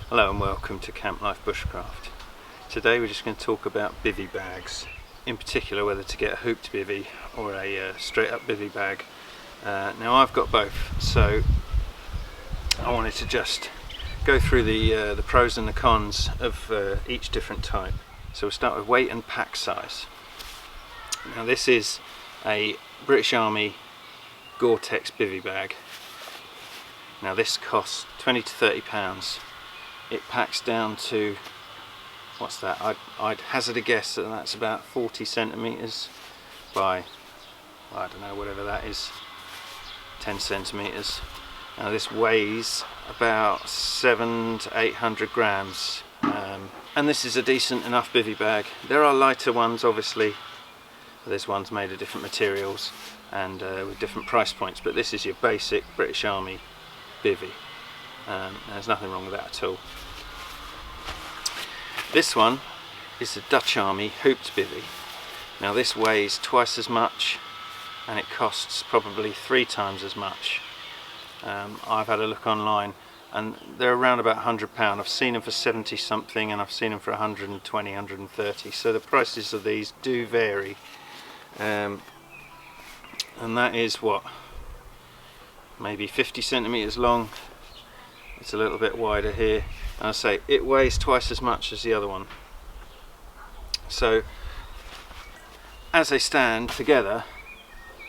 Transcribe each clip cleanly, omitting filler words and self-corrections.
Hello and welcome to Camp Life Bushcraft. Today we're just going to talk about bivvy bags, in particular whether to get a hooped bivvy or a straight up bivvy bag. Now I've got both, so I wanted to just go through the pros and the cons of each different type. So we'll start with weight and pack size. Now this is a British Army Gortex bivvy bag. Now this costs £20 to £30. It packs down to, what's that, I'd hazard a guess that that's about 40 centimetres by, I don't know, whatever that is, 10 centimetres. Now this weighs about 700 to 800 grams, and this is a decent enough bivvy bag. There are lighter ones, obviously. There's ones made of different materials and with different price points, but this is your basic British Army bivvy. There's nothing wrong with that at all. This one is the Dutch Army Hooped Bivy. Now this weighs twice as much and it costs probably 3 times as much. I've had a look online and they're around about £100. I've seen them for 70 something and I've seen them for 120, 130, so the prices of these do vary. And that is what, maybe 50 centimetres long. It's a little bit wider here, and I say it weighs twice as much as the other one. So as they stand together,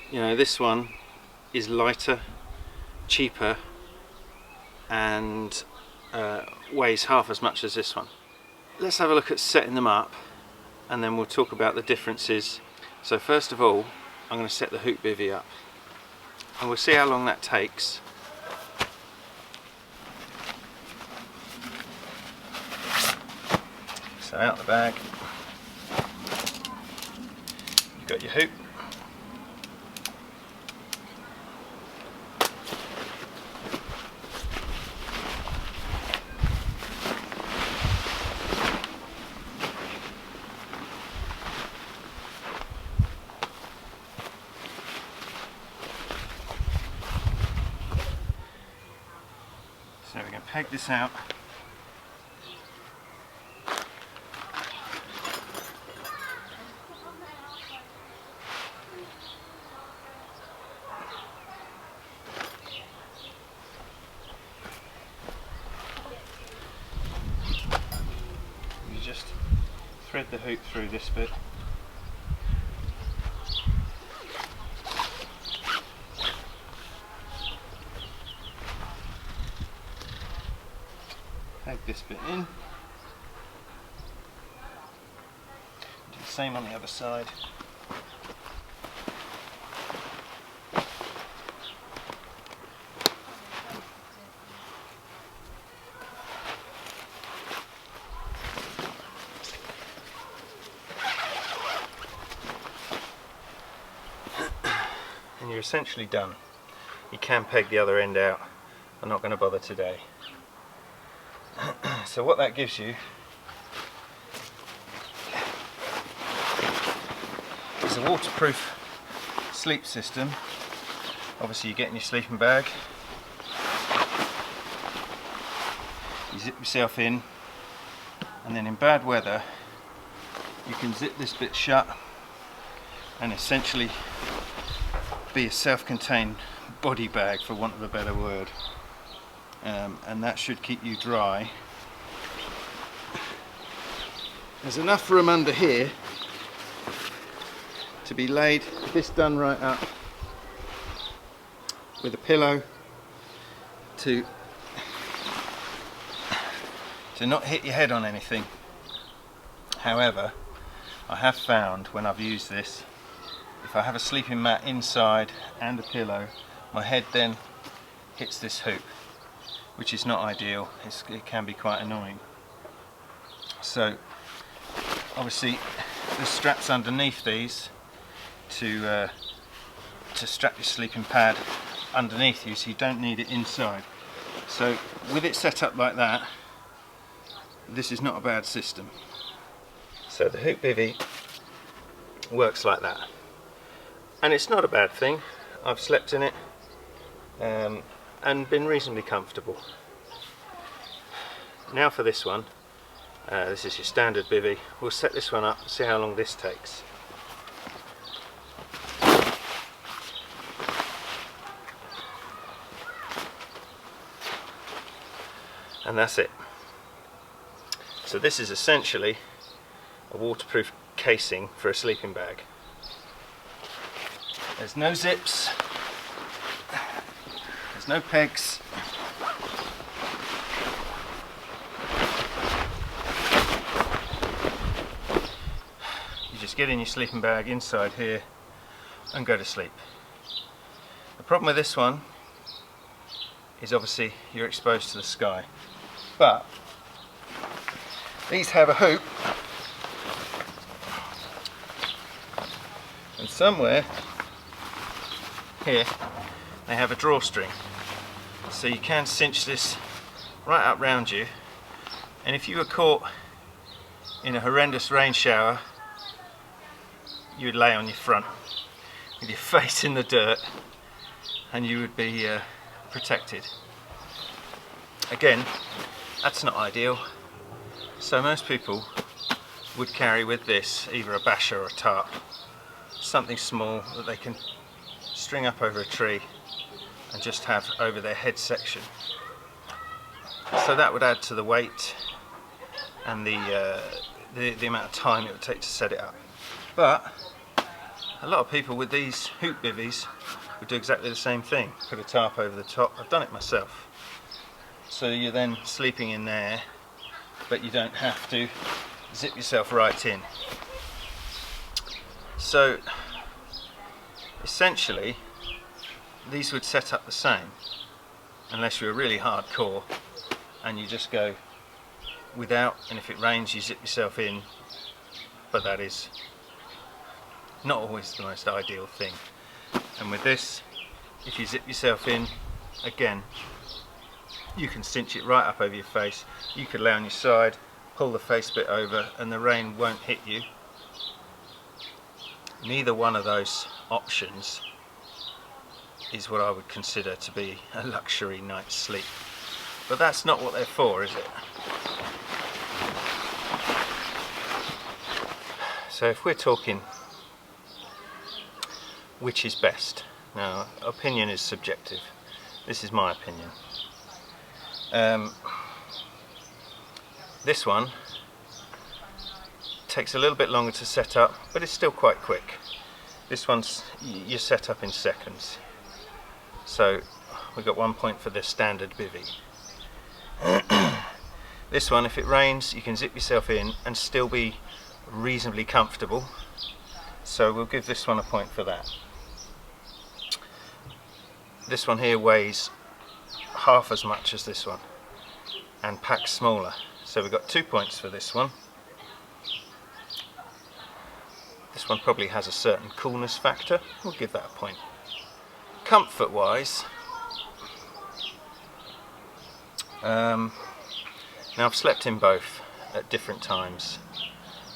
you know, this one is lighter, cheaper, and weighs half as much as this one. Let's have a look at setting them up and then we'll talk about the differences. So first of all, I'm going to set the Hooped Bivy up and we'll see how long that takes. So out the bag, you've got your hoop. So we're going to peg this out. Just thread the hoop through this bit. Peg this bit in. Do the same on the other side. And you're essentially done. You can peg the other end out. I'm not going to bother today. So what that gives you is a waterproof sleep system. Obviously you get in your sleeping bag, you zip yourself in, and then in bad weather you can zip this bit shut and essentially be a self-contained body bag, for want of a better word, and that should keep you dry. There's enough room under here to be laid, this done right up, with a pillow to not hit your head on anything. However, I have found when I've used this, if I have a sleeping mat inside and a pillow, my head then hits this hoop, which is not ideal. It can be quite annoying. So obviously there's straps underneath these to strap your sleeping pad underneath you, so you don't need it inside. So with it set up like that, this is not a bad system. So the Hooped Bivy works like that, and it's not a bad thing. I've slept in it and been reasonably comfortable. Now for this one, this is your standard bivvy. We'll set this one up, see how long this takes. And that's it. So this is essentially a waterproof casing for a sleeping bag. There's no zips, there's no pegs. You just get in your sleeping bag inside here and go to sleep. The problem with this one is obviously you're exposed to the sky. But these have a hoop, and somewhere here they have a drawstring, so you can cinch this right up round you, and if you were caught in a horrendous rain shower, you would lay on your front with your face in the dirt and you would be protected. Again, that's not ideal, so most people would carry with this either a basher or a tarp, something small that they can string up over a tree and just have over their head section. So that would add to the weight and the amount of time it would take to set it up. But a lot of people with these Hooped Bivis would do exactly the same thing, put a tarp over the top. I've done it myself. So you're then sleeping in there, but you don't have to zip yourself right in. So essentially these would set up the same, unless you're really hardcore and you just go without, and if it rains you zip yourself in, but that is not always the most ideal thing. And with this, if you zip yourself in, again, you can cinch it right up over your face. You could lay on your side, pull the face bit over, and the rain won't hit you. Neither one of those options is what I would consider to be a luxury night's sleep. But that's not what they're for, is it? So if we're talking which is best, now opinion is subjective. This is my opinion. This one takes a little bit longer to set up, but it's still quite quick. This one's you set up in seconds. So we've got 1 point for the standard bivvy. This one, if it rains, you can zip yourself in and still be reasonably comfortable. So we'll give this one a point for that. This one here weighs half as much as this one and packs smaller. So we've got 2 points for this one. This one probably has a certain coolness factor. We'll give that a point. Comfort wise, now I've slept in both at different times,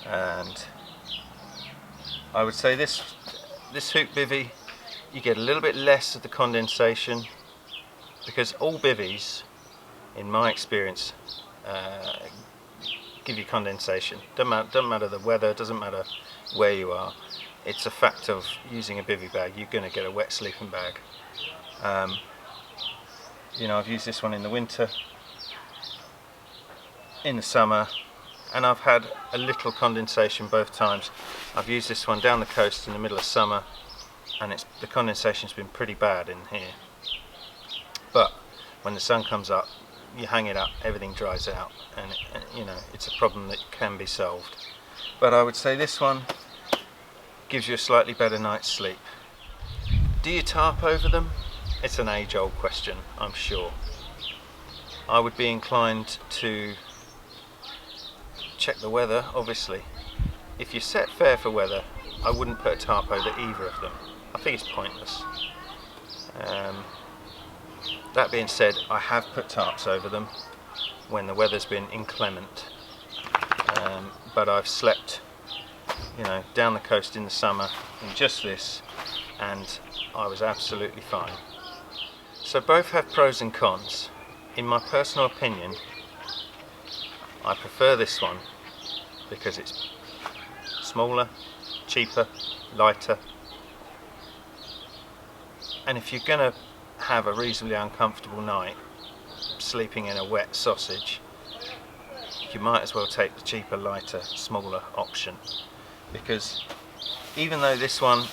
and I would say this Hooped Bivy, you get a little bit less of the condensation, because all bivvies, in my experience, give you condensation. Doesn't matter the weather, doesn't matter where you are. It's a fact of using a bivvy bag. You're going to get a wet sleeping bag. You know, I've used this one in the winter, in the summer, and I've had a little condensation both times. I've used this one down the coast in the middle of summer, and the condensation's been pretty bad in here. But when the sun comes up, you hang it up, everything dries out, and you know, it's a problem that can be solved. But I would say this one gives you a slightly better night's sleep. Do you tarp over them? It's an age-old question, I'm sure. I would be inclined to check the weather, obviously. If you're set fair for weather, I wouldn't put a tarp over either of them. I think it's pointless. That being said, I have put tarps over them when the weather's been inclement. But I've slept, you know, down the coast in the summer in just this, and I was absolutely fine. So both have pros and cons. In my personal opinion, I prefer this one because it's smaller, cheaper, lighter, and if you're going to have a reasonably uncomfortable night sleeping in a wet sausage, you might as well take the cheaper, lighter, smaller option, because even though this one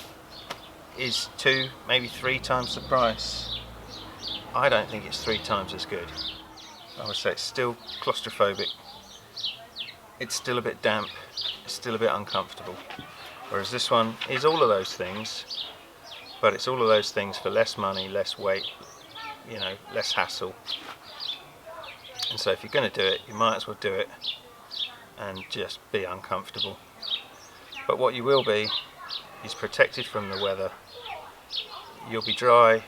is 2, maybe 3 times the price, I don't think it's 3 times as good. I would say it's still claustrophobic, it's still a bit damp, it's still a bit uncomfortable, whereas this one is all of those things, but it's all of those things for less money, less weight, you know, less hassle. And so if you're going to do it, you might as well do it and just be uncomfortable. But what you will be is protected from the weather. You'll be dry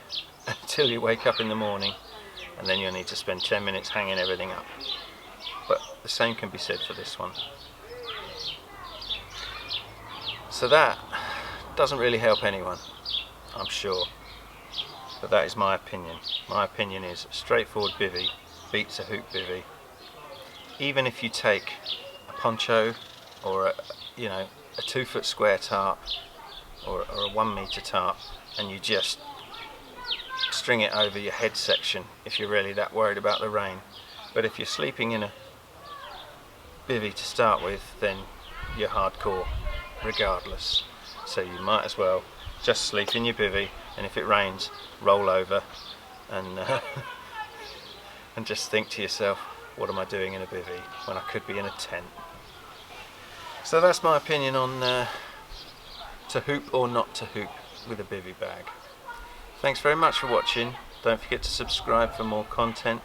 until you wake up in the morning, and then you'll need to spend 10 minutes hanging everything up. But the same can be said for this one. So that doesn't really help anyone, I'm sure. But that is my opinion. My opinion is a straightforward bivvy beats a Hooped Bivy. Even if you take a poncho or a 2-foot square tarp or a 1 meter tarp, and you just string it over your head section if you're really that worried about the rain. But if you're sleeping in a bivvy to start with, then you're hardcore regardless. So you might as well just sleep in your bivvy, and if it rains, roll over and and just think to yourself, what am I doing in a bivvy when I could be in a tent? So that's my opinion on to hoop or not to hoop with a bivvy bag. Thanks very much for watching. Don't forget to subscribe for more content.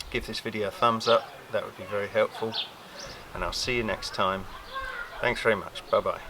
Give this video a thumbs up, that would be very helpful. And I'll see you next time. Thanks very much. Bye bye.